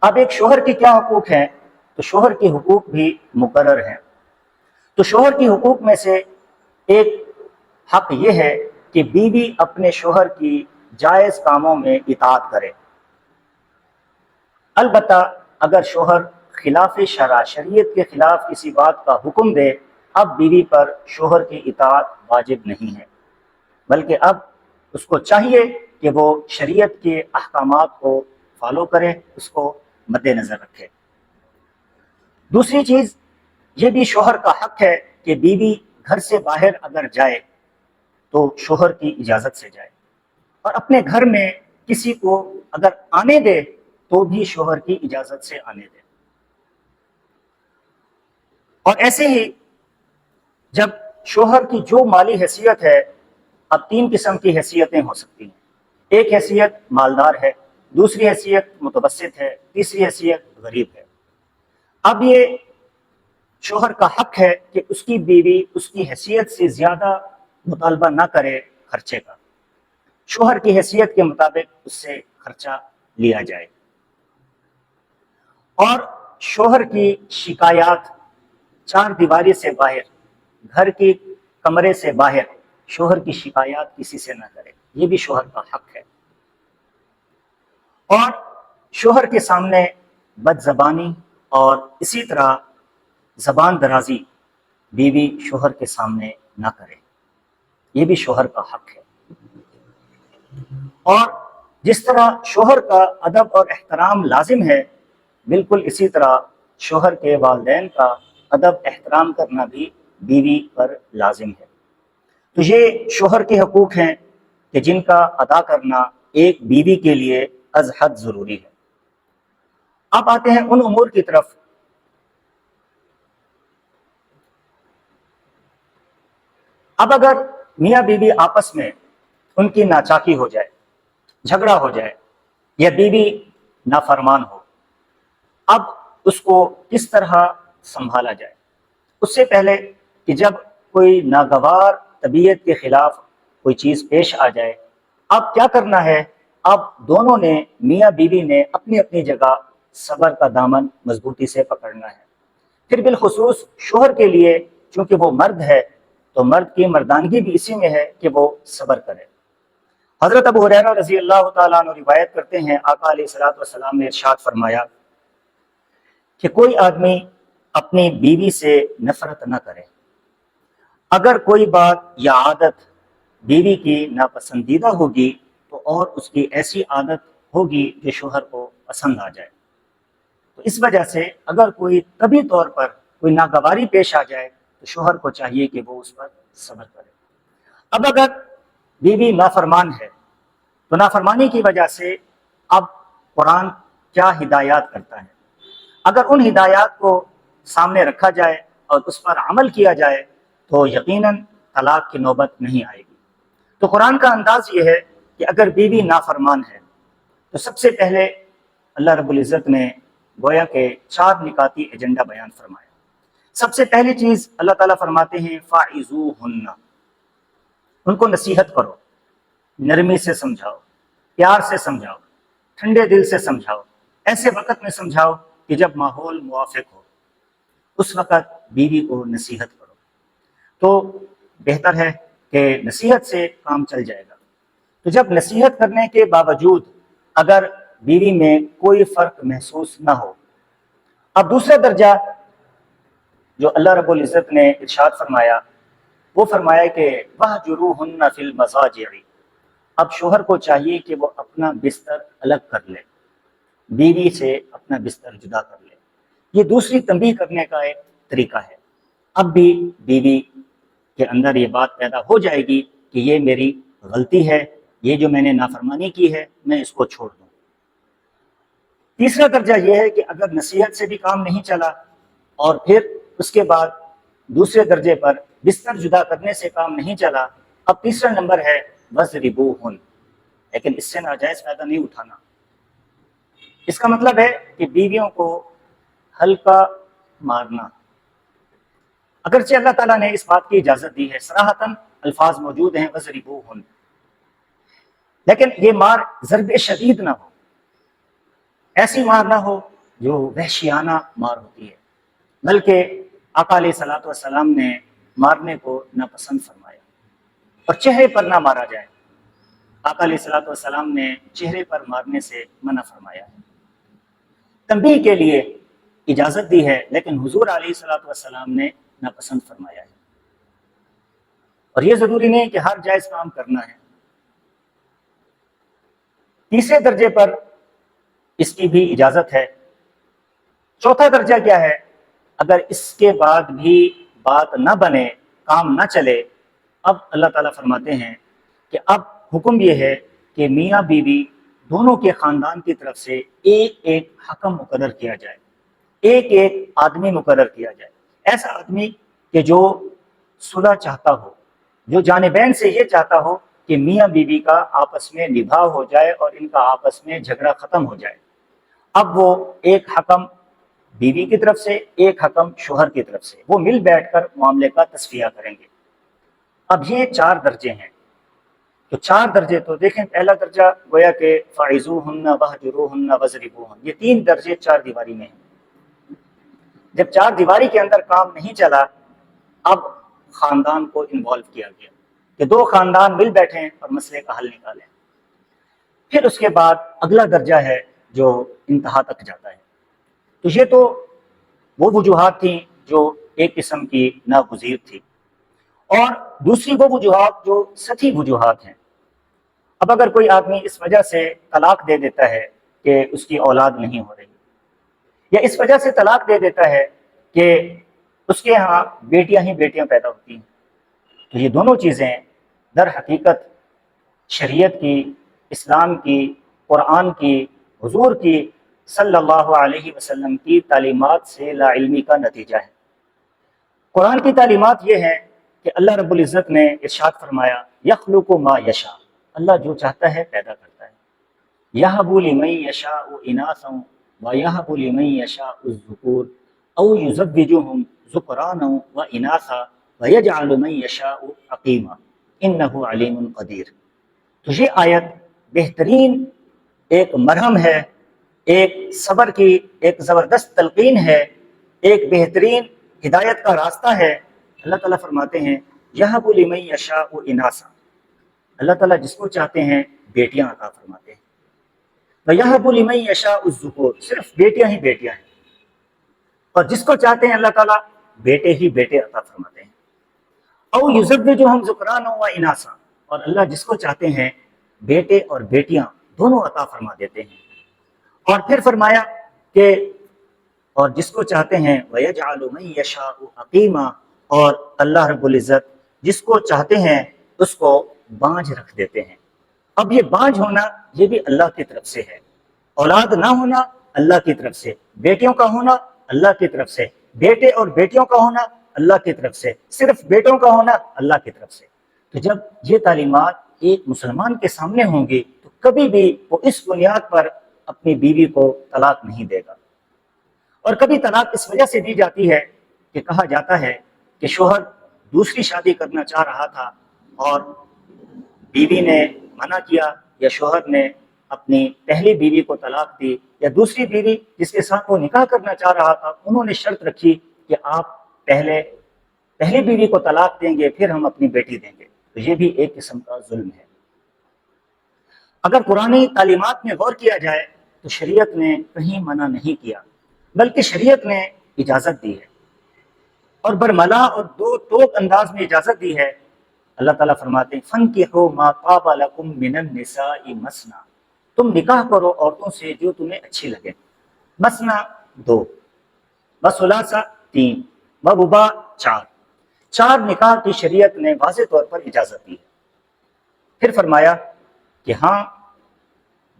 اب ایک شوہر کے کیا حقوق ہیں؟ تو شوہر کے حقوق بھی مقرر ہیں۔ تو شوہر کے حقوق میں سے ایک حق یہ ہے کہ بیوی اپنے شوہر کی جائز کاموں میں اطاعت کرے۔ البتہ اگر شوہر خلاف شرع، شریعت کے خلاف کسی بات کا حکم دے، اب بیوی پر شوہر کی اطاعت واجب نہیں ہے، بلکہ اب اس کو چاہیے کہ وہ شریعت کے احکامات کو فالو کرے، اس کو مد نظر رکھے۔ دوسری چیز یہ بھی شوہر کا حق ہے کہ بیوی گھر سے باہر اگر جائے تو شوہر کی اجازت سے جائے، اور اپنے گھر میں کسی کو اگر آنے دے تو بھی شوہر کی اجازت سے آنے دے۔ اور ایسے ہی جب شوہر کی جو مالی حیثیت ہے، اب 3 قسم کی حیثیتیں ہو سکتی ہیں۔ ایک حیثیت مالدار ہے، دوسری حیثیت متوسط ہے، تیسری حیثیت غریب ہے۔ اب یہ شوہر کا حق ہے کہ اس کی بیوی اس کی حیثیت سے زیادہ مطالبہ نہ کرے خرچے کا، شوہر کی حیثیت کے مطابق اس سے خرچہ لیا جائے۔ اور شوہر کی شکایات 4 دیواری سے باہر، گھر کی کمرے سے باہر شوہر کی شکایات کسی سے نہ کرے، یہ بھی شوہر کا حق ہے۔ اور شوہر کے سامنے بد زبانی اور اسی طرح زبان درازی بیوی شوہر کے سامنے نہ کرے، یہ بھی شوہر کا حق ہے۔ اور جس طرح شوہر کا ادب اور احترام لازم ہے، بالکل اسی طرح شوہر کے والدین کا ادب احترام کرنا بھی بیوی پر لازم ہے۔ تو یہ شوہر کے حقوق ہیں کہ جن کا ادا کرنا ایک بیوی کے لیے از حد ضروری ہے۔ اب آتے ہیں ان امور کی طرف اب اگر میاں بیوی آپس میں ان کی ناچاکی ہو جائے، جھگڑا ہو جائے، یا بیوی نافرمان ہو، اب اس کو کس طرح سنبھالا جائے؟ اس سے پہلے کہ جب کوئی ناگوار طبیعت کے خلاف کوئی چیز پیش آ جائے، اب کیا کرنا ہے؟ اب دونوں نے، میاں بیوی نے اپنی اپنی جگہ صبر کا دامن مضبوطی سے پکڑنا ہے۔ پھر بالخصوص شوہر کے لیے، چونکہ وہ مرد ہے تو مرد کی مردانگی بھی اسی میں ہے کہ وہ صبر کرے۔ حضرت ابو ہریرہ رضی اللہ تعالیٰ عنہ روایت کرتے ہیں، آقا علیہ الصلوۃ والسلام نے ارشاد فرمایا کہ کوئی آدمی اپنی بیوی سے نفرت نہ کرے۔ اگر کوئی بات یا عادت بیوی کی ناپسندیدہ ہوگی تو اور اس کی ایسی عادت ہوگی جو شوہر کو پسند آ جائے۔ تو اس وجہ سے اگر کوئی طبی طور پر کوئی ناگواری پیش آ جائے تو شوہر کو چاہیے کہ وہ اس پر صبر کرے۔ اب اگر بیوی نافرمان ہے تو نافرمانی کی وجہ سے اب قرآن کیا ہدایات کرتا ہے؟ اگر ان ہدایات کو سامنے رکھا جائے اور اس پر عمل کیا جائے تو یقیناً طلاق کی نوبت نہیں آئے گی۔ تو قرآن کا انداز یہ ہے کہ اگر بیوی نافرمان ہے تو سب سے پہلے اللہ رب العزت نے گویا کہ 4 نکاتی ایجنڈا بیان فرمایا۔ سب سے پہلی چیز اللہ تعالیٰ فرماتے ہیں فَاعِظُوهُنَّ، ان کو نصیحت کرو، نرمی سے سمجھاؤ، پیار سے سمجھاؤ، ٹھنڈے دل سے سمجھاؤ، ایسے وقت میں سمجھاؤ کہ جب ماحول موافق ہو، اس وقت بیوی کو نصیحت کرو تو بہتر ہے کہ نصیحت سے کام چل جائے گا۔ تو جب نصیحت کرنے کے باوجود اگر بیوی میں کوئی فرق محسوس نہ ہو، اب دوسرا درجہ جو اللہ رب العزت نے ارشاد فرمایا وہ فرمایا کہ وَاهْجُرُوهُنَّ فِي الْمَضَاجِعِ، اب شوہر کو چاہیے کہ وہ اپنا بستر الگ کر لے، بیوی سے اپنا بستر جدا کر لے۔ یہ دوسری تنبیہ کرنے کا ایک طریقہ ہے۔ اب بھی بیوی کے اندر یہ بات پیدا ہو جائے گی کہ یہ میری غلطی ہے، یہ جو میں نے نافرمانی کی ہے میں اس کو چھوڑ دوں۔ تیسرا درجہ یہ ہے کہ اگر نصیحت سے بھی کام نہیں چلا اور پھر اس کے بعد دوسرے درجے پر بستر جدا کرنے سے کام نہیں چلا، اب تیسرا نمبر ہے وَاضْرِبُوهُنَّ، لیکن اس سے ناجائز فائدہ نہیں اٹھانا۔ اس کا مطلب ہے کہ بیویوں کو ہلکا مارنا، اگرچہ اللہ تعالیٰ نے اس بات کی اجازت دی ہے، صراحتاً الفاظ موجود ہیں وَاضْرِبُوهُنَّ، لیکن یہ مار ضرب شدید نہ ہو، ایسی مار نہ ہو جو وحشیانہ مار ہوتی ہے، بلکہ آقا علیہ الصلوۃ والسلام نے مارنے کو ناپسند فرمایا، اور چہرے پر نہ مارا جائے۔ آقا علیہ الصلوۃ والسلام نے چہرے پر مارنے سے منع فرمایا ہے، تنبیہ کے لیے اجازت دی ہے، لیکن حضور علیہ الصلوۃ والسلام نے ناپسند فرمایا ہے۔ اور یہ ضروری نہیں کہ ہر جائز کام کرنا ہے۔ تیسرے درجے پر اس کی بھی اجازت ہے۔ چوتھا درجہ کیا ہے؟ اگر اس کے بعد بھی بات نہ بنے، کام نہ چلے، اب اللہ تعالیٰ فرماتے ہیں کہ اب حکم یہ ہے کہ میاں بیوی دونوں کے خاندان کی طرف سے ایک ایک حکم مقرر کیا جائے، ایک ایک آدمی مقرر کیا جائے، ایسا آدمی کہ جو صلح چاہتا ہو، جو جانبین سے یہ چاہتا ہو کہ میاں بیوی کا آپس میں نبھاؤ ہو جائے اور ان کا آپس میں جھگڑا ختم ہو جائے۔ اب وہ ایک حکم بیوی کی طرف سے، ایک حکم شوہر کی طرف سے، وہ مل بیٹھ کر معاملے کا تصفیہ کریں گے۔ اب یہ 4 درجے ہیں، تو 4 درجے تو دیکھیں، پہلا درجہ گویا کہ فاعذوہن وہجروہن وضربوہن، یہ 3 درجے 4 دیواری میں ہیں۔ جب 4 دیواری کے اندر کام نہیں چلا، اب خاندان کو انوالو کیا گیا کہ 2 خاندان مل بیٹھیں اور مسئلے کا حل نکالیں۔ پھر اس کے بعد اگلا درجہ ہے جو انتہا تک جاتا ہے۔ تو یہ تو وہ وجوہات تھیں جو ایک قسم کی ناگزیر تھی، اور دوسری وہ وجوہات جو سطحی وجوہات ہیں۔ اب اگر کوئی آدمی اس وجہ سے طلاق دے دیتا ہے کہ اس کی اولاد نہیں ہو رہی، یا اس وجہ سے طلاق دے دیتا ہے کہ اس کے ہاں بیٹیاں ہی بیٹیاں پیدا ہوتی ہیں، تو یہ دونوں چیزیں در حقیقت شریعت کی، اسلام کی، قرآن کی، حضور کی صلی اللہ علیہ وسلم کی تعلیمات سے لا علمی کا نتیجہ ہے۔ قرآن کی تعلیمات یہ ہیں کہ اللہ رب العزت نے ارشاد فرمایا یخلق ما یشاء، اللہ جو چاہتا ہے پیدا کرتا ہے۔ یہب لمن یشاء اناثا ویہب لمن یشاء الذکور او یزوجہم ذکرانا واناثا ویجعل من یشاء عقیما انہ علیم قدیر۔ تو یہ آیت بہترین ایک مرہم ہے، ایک صبر کی ایک زبردست تلقین ہے، ایک بہترین ہدایت کا راستہ ہے۔ اللہ تعالیٰ فرماتے ہیں یہب لمن یشاء اناثا، اللہ تعالیٰ جس کو چاہتے ہیں بیٹیاں عطا فرماتے ہیں، ویہب لمن یشاء الذکور، صرف بیٹیاں ہی بیٹیاں ہیں، اور جس کو چاہتے ہیں اللہ تعالیٰ بیٹے ہی بیٹے عطا فرماتے ہیں۔ او یزوجہم ذکرانا واناثا، اور اللہ جس کو چاہتے ہیں بیٹے اور بیٹیاں دونوں عطا فرما دیتے ہیں۔ اور پھر فرمایا کہ اور جس کو چاہتے ہیں وَيَجْعَلُ مَن يَشَاءُ عَقِيمًا، اور اللہ رب العزت جس کو چاہتے ہیں اس کو بانجھ رکھ دیتے ہیں۔ اب یہ بانجھ ہونا یہ بھی اللہ کی طرف سے ہے، اولاد نہ ہونا اللہ کی طرف سے، بیٹیوں کا ہونا اللہ کی طرف سے، بیٹے اور بیٹیوں کا ہونا اللہ کی طرف سے، صرف بیٹوں کا ہونا اللہ کی طرف سے۔ تو جب یہ تعلیمات ایک مسلمان کے سامنے ہوں گی تو کبھی بھی وہ اس بنیاد پر اپنی بیوی کو طلاق نہیں دے گا۔ اور کبھی طلاق اس وجہ سے دی جاتی ہے کہ کہا جاتا ہے کہ شوہر دوسری شادی کرنا چاہ رہا تھا اور بیوی نے منع کیا، یا شوہر نے اپنی پہلی بیوی کو طلاق دی، یا دوسری بیوی جس کے ساتھ وہ نکاح کرنا چاہ رہا تھا انہوں نے شرط رکھی کہ آپ پہلی بیوی کو طلاق دیں گے پھر ہم اپنی بیٹی دیں گے، تو یہ بھی ایک قسم کا ظلم ہے۔ اگر قرآن تعلیمات میں غور کیا جائے تو شریعت نے کہیں منع نہیں کیا، بلکہ شریعت نے اجازت دی ہے، اور برملا اور دو ٹوک انداز میں اجازت دی ہے۔ اللہ تعالیٰ فرماتے ہیں فَانكِحُوا مَا طَابَ لَكُم مِّنَ النِّسَاءِ مَثْنَىٰ، تم نکاح کرو عورتوں سے جو تمہیں اچھی لگے، مثنا 2، وثلاثہ 3، ورباع 4 نکاح کی شریعت نے واضح طور پر اجازت دی ہے۔ پھر فرمایا کہ ہاں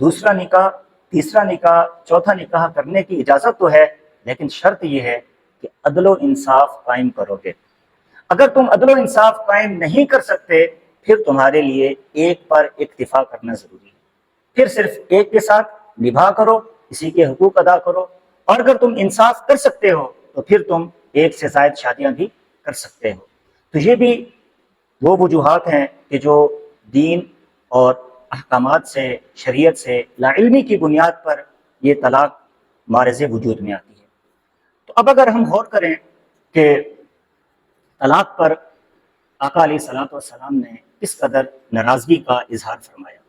دوسرا نکاح، تیسرا نکاح، چوتھا نکاح کرنے کی اجازت تو ہے، لیکن شرط یہ ہے کہ عدل و انصاف قائم کرو گے۔ اگر تم عدل و انصاف قائم نہیں کر سکتے پھر تمہارے لیے ایک پر اکتفا کرنا ضروری ہے، پھر صرف ایک کے ساتھ نبھا کرو، اسی کے حقوق ادا کرو، اور اگر تم انصاف کر سکتے ہو تو پھر تم ایک سے زائد شادیاں بھی کر سکتے ہو۔ تو یہ بھی وہ وجوہات ہیں کہ جو دین اور احکامات سے، شریعت سے لا علمی کی بنیاد پر یہ طلاق معرض وجود میں آتی ہے۔ تو اب اگر ہم غور کریں کہ طلاق پر آقا علیہ الصلوۃ والسلام نے کس قدر ناراضگی کا اظہار فرمایا،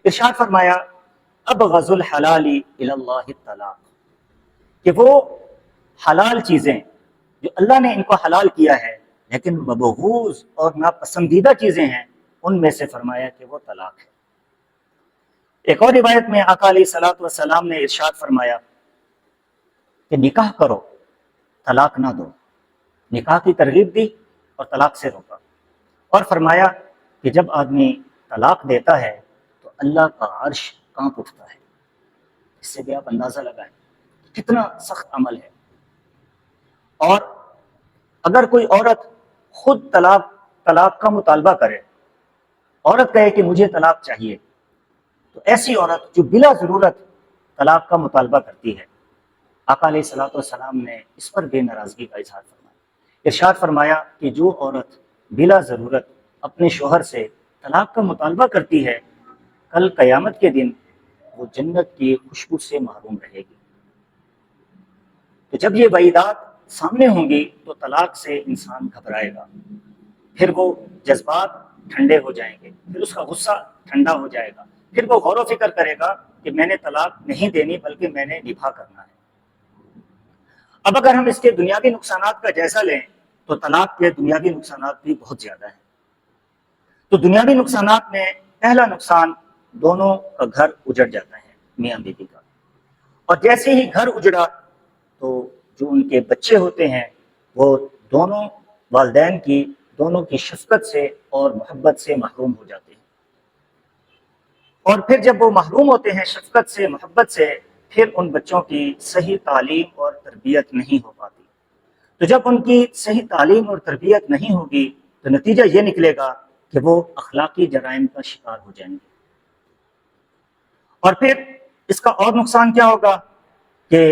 ارشاد فرمایا ابغض الحلال الی اللہ الطلاق، کہ وہ حلال چیزیں جو اللہ نے ان کو حلال کیا ہے لیکن مبغوض اور ناپسندیدہ چیزیں ہیں، ان میں سے فرمایا کہ وہ طلاق ہے۔ ایک اور روایت میں آقا علیہ الصلوۃ والسلام نے ارشاد فرمایا کہ نکاح کرو، طلاق نہ دو، نکاح کی ترغیب دی اور طلاق سے روکا، اور فرمایا کہ جب آدمی طلاق دیتا ہے تو اللہ کا عرش کانپ اٹھتا ہے۔ اس سے بھی آپ اندازہ لگائیں کتنا سخت عمل ہے۔ اور اگر کوئی عورت خود طلاق کا مطالبہ کرے، عورت کہے کہ مجھے طلاق چاہیے، تو ایسی عورت جو بلا ضرورت طلاق کا مطالبہ کرتی ہے، آقا علیہ الصلوۃ والسلام نے اس پر بے ناراضگی کا اظہار فرمایا۔ ارشاد فرمایا کہ جو عورت بلا ضرورت اپنے شوہر سے طلاق کا مطالبہ کرتی ہے، کل قیامت کے دن وہ جنت کی خوشبو سے محروم رہے گی۔ تو جب یہ وعیدات سامنے ہوں گی تو طلاق سے انسان گھبرائے گا، پھر وہ جذبات ٹھنڈے ہو جائیں گے، پھر اس کا غصہ ٹھنڈا ہو جائے گا، پھر وہ غور و فکر کرے گا کہ میں نے طلاق نہیں دینی بلکہ میں نے نبھا کرنا ہے۔ اب اگر ہم اس کے دنیاوی نقصانات کا جائزہ لیں تو طلاق کے دنیاوی نقصانات بھی بہت زیادہ ہیں۔ تو دنیاوی نقصانات میں پہلا نقصان دونوں کا گھر اجڑ جاتا ہے، میاں بیوی کا، اور جیسے ہی گھر اجڑا تو جو ان کے بچے ہوتے ہیں وہ دونوں والدین کی دونوں کی شفقت سے اور محبت سے محروم ہو جاتے ہیں، اور پھر جب وہ محروم ہوتے ہیں شفقت سے محبت سے، پھر ان بچوں کی صحیح تعلیم اور تربیت نہیں ہو پاتی۔ تو جب ان کی صحیح تعلیم اور تربیت نہیں ہوگی تو نتیجہ یہ نکلے گا کہ وہ اخلاقی جرائم کا شکار ہو جائیں گے، اور پھر اس کا اور نقصان کیا ہوگا کہ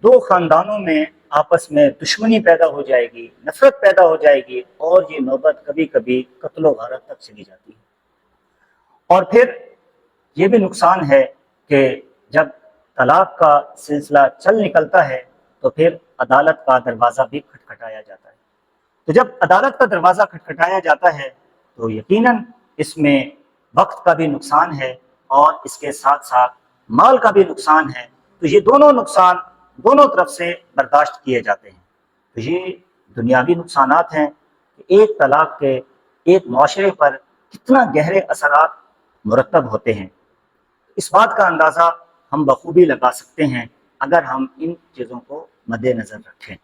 دو خاندانوں میں آپس میں دشمنی پیدا ہو جائے گی، نفرت پیدا ہو جائے گی، اور یہ نوبت کبھی کبھی قتل و غارت تک چلی جاتی ہے۔ اور پھر یہ بھی نقصان ہے کہ جب طلاق کا سلسلہ چل نکلتا ہے تو پھر عدالت کا دروازہ بھی کھٹکھٹایا جاتا ہے۔ تو جب عدالت کا دروازہ کھٹکھٹایا جاتا ہے تو یقیناً اس میں وقت کا بھی نقصان ہے اور اس کے ساتھ ساتھ مال کا بھی نقصان ہے۔ تو یہ دونوں نقصان دونوں طرف سے برداشت کیے جاتے ہیں۔ تو یہ دنیاوی نقصانات ہیں کہ ایک طلاق کے ایک معاشرے پر کتنا گہرے اثرات مرتب ہوتے ہیں۔ اس بات کا اندازہ ہم بخوبی لگا سکتے ہیں اگر ہم ان چیزوں کو مد نظر رکھیں۔